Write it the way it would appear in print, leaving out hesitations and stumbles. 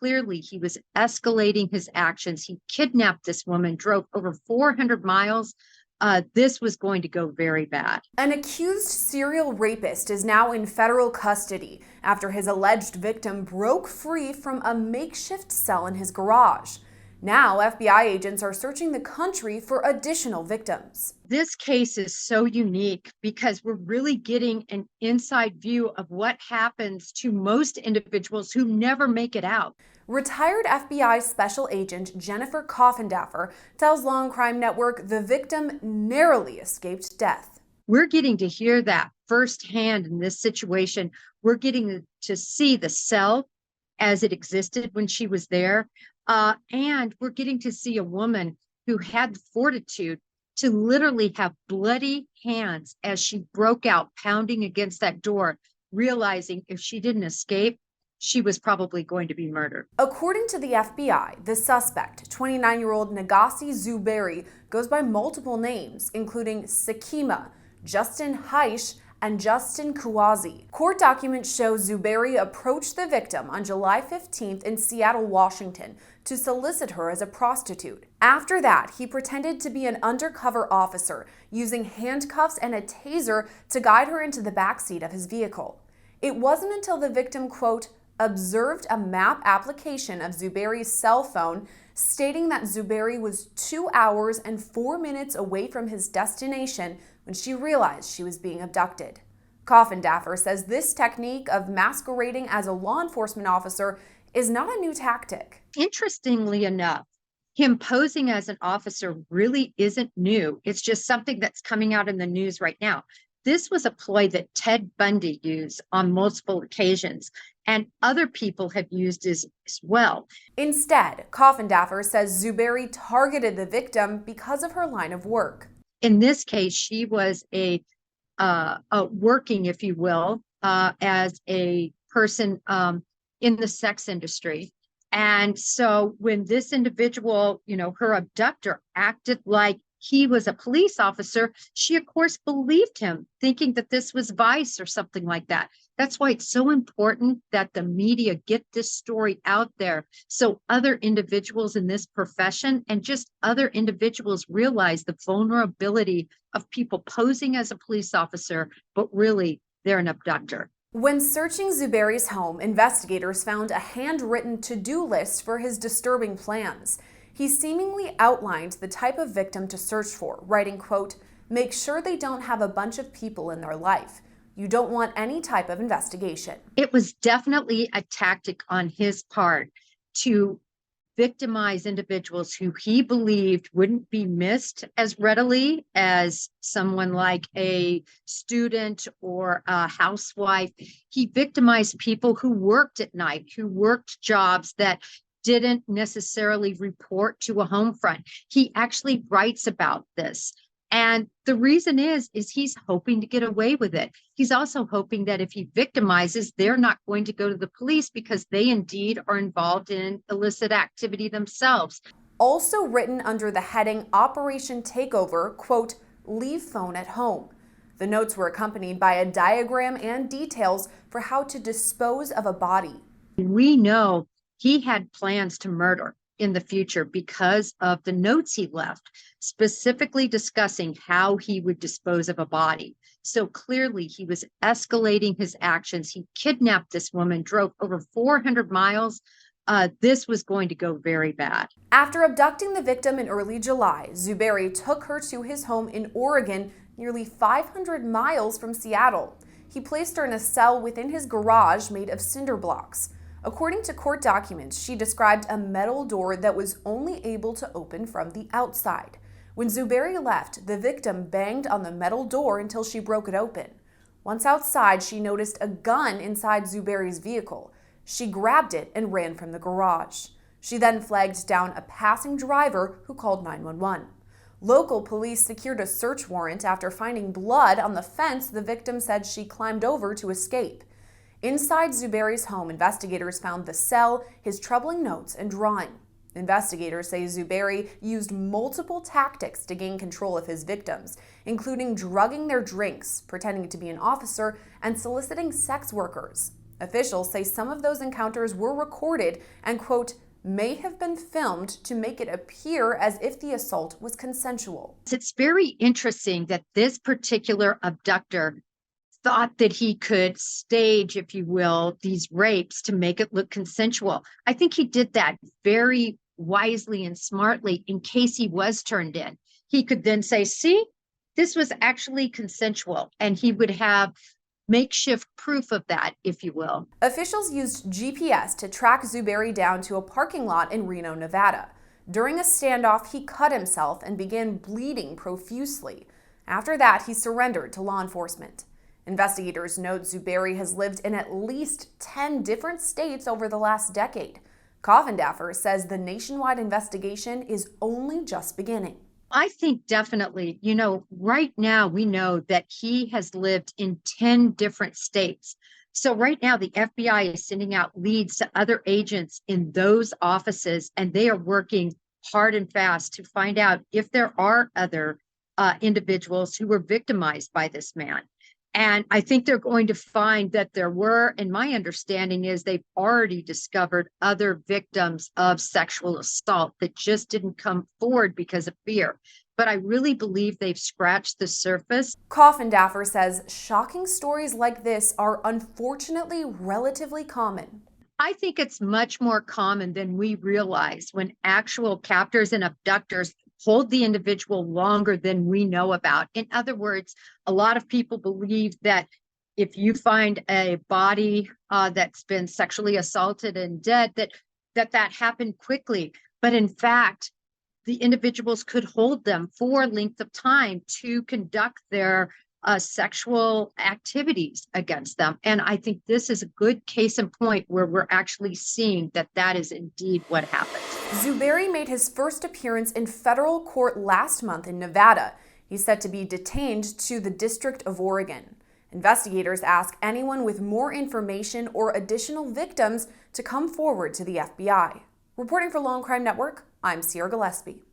clearly he was escalating his actions. He kidnapped this woman, drove over 400 miles. This was going to go very bad. An accused serial rapist is now in federal custody after his alleged victim broke free from a makeshift cell in his garage. Now, FBI agents are searching the country for additional victims. This case is so unique because we're really getting an inside view of what happens to most individuals who never make it out. Retired FBI Special Agent Jennifer Coffindaffer tells Law&Crime Network the victim narrowly escaped death. We're getting to hear that firsthand in this situation. We're getting to see the cell as it existed when she was there. And we're getting to see a woman who had the fortitude to literally have bloody hands as she broke out, pounding against that door, realizing if she didn't escape, she was probably going to be murdered. According to the FBI, the suspect, 29-year-old Nagasi Zuberi, goes by multiple names, including Sakima, Justin Heish, and Justin Kuwazi. Court documents show Zuberi approached the victim on July 15th in Seattle, Washington, to solicit her as a prostitute. After that, he pretended to be an undercover officer, using handcuffs and a taser to guide her into the backseat of his vehicle. It wasn't until the victim, quote, observed a map application of Zuberi's cell phone stating that Zuberi was 2 hours and 4 minutes away from his destination when she realized she was being abducted. Coffindaffer says this technique of masquerading as a law enforcement officer is not a new tactic. Interestingly enough, him posing as an officer really isn't new. It's just something that's coming out in the news right now. This was a ploy that Ted Bundy used on multiple occasions, and other people have used as well. Instead, Coffindaffer says Zuberi targeted the victim because of her line of work. In this case, she was working, if you will, as a person in the sex industry. And so when this individual, her abductor, acted like he was a police officer, she, of course, believed him, thinking that this was Vice or something like that. That's why it's so important that the media get this story out there so other individuals in this profession and just other individuals realize the vulnerability of people posing as a police officer, but really they're an abductor. When searching Zuberi's home, investigators found a handwritten to-do list for his disturbing plans. He seemingly outlined the type of victim to search for, writing, quote, make sure they don't have a bunch of people in their life. You don't want any type of investigation. It was definitely a tactic on his part to victimize individuals who he believed wouldn't be missed as readily as someone like a student or a housewife. He victimized people who worked at night, who worked jobs that didn't necessarily report to a home front. He actually writes about this. And the reason is he's hoping to get away with it. He's also hoping that if he victimizes, they're not going to go to the police because they indeed are involved in illicit activity themselves. Also written under the heading Operation Takeover, quote, leave phone at home. The notes were accompanied by a diagram and details for how to dispose of a body. We know he had plans to murder in the future because of the notes he left, specifically discussing how he would dispose of a body. So clearly he was escalating his actions. He kidnapped this woman, drove over 400 miles. This was going to go very bad. After abducting the victim in early July, Zuberi took her to his home in Oregon, nearly 500 miles from Seattle. He placed her in a cell within his garage made of cinder blocks. According to court documents, she described a metal door that was only able to open from the outside. When Zuberi left, the victim banged on the metal door until she broke it open. Once outside, she noticed a gun inside Zuberi's vehicle. She grabbed it and ran from the garage. She then flagged down a passing driver who called 911. Local police secured a search warrant after finding blood on the fence the victim said she climbed over to escape. Inside Zuberi's home, investigators found the cell, his troubling notes, and drawing. Investigators say Zuberi used multiple tactics to gain control of his victims, including drugging their drinks, pretending to be an officer, and soliciting sex workers. Officials say some of those encounters were recorded and, quote, may have been filmed to make it appear as if the assault was consensual. It's very interesting that this particular abductor thought that he could stage, if you will, these rapes to make it look consensual. I think he did that very wisely and smartly in case he was turned in. He could then say, see, this was actually consensual, and he would have makeshift proof of that, if you will. Officials used GPS to track Zubairi down to a parking lot in Reno, Nevada. During a standoff, he cut himself and began bleeding profusely. After that, he surrendered to law enforcement. Investigators note Zubairi has lived in at least 10 different states over the last decade. Coffindaffer says the nationwide investigation is only just beginning. I think definitely, right now we know that he has lived in 10 different states. So right now the FBI is sending out leads to other agents in those offices, and they are working hard and fast to find out if there are other individuals who were victimized by this man. And I think they're going to find that there were, and my understanding is they've already discovered other victims of sexual assault that just didn't come forward because of fear. But I really believe they've scratched the surface. Coffindaffer says shocking stories like this are unfortunately relatively common. I think it's much more common than we realize when actual captors and abductors hold the individual longer than we know about. In other words, a lot of people believe that if you find a body that's been sexually assaulted and dead, that happened quickly. But in fact, the individuals could hold them for a length of time to conduct their sexual activities against them. And I think this is a good case in point where we're actually seeing that that is indeed what happened. Zubairi made his first appearance in federal court last month in Nevada. He's set to be detained to the District of Oregon. Investigators ask anyone with more information or additional victims to come forward to the FBI. Reporting for Law&Crime Network, I'm Sierra Gillespie.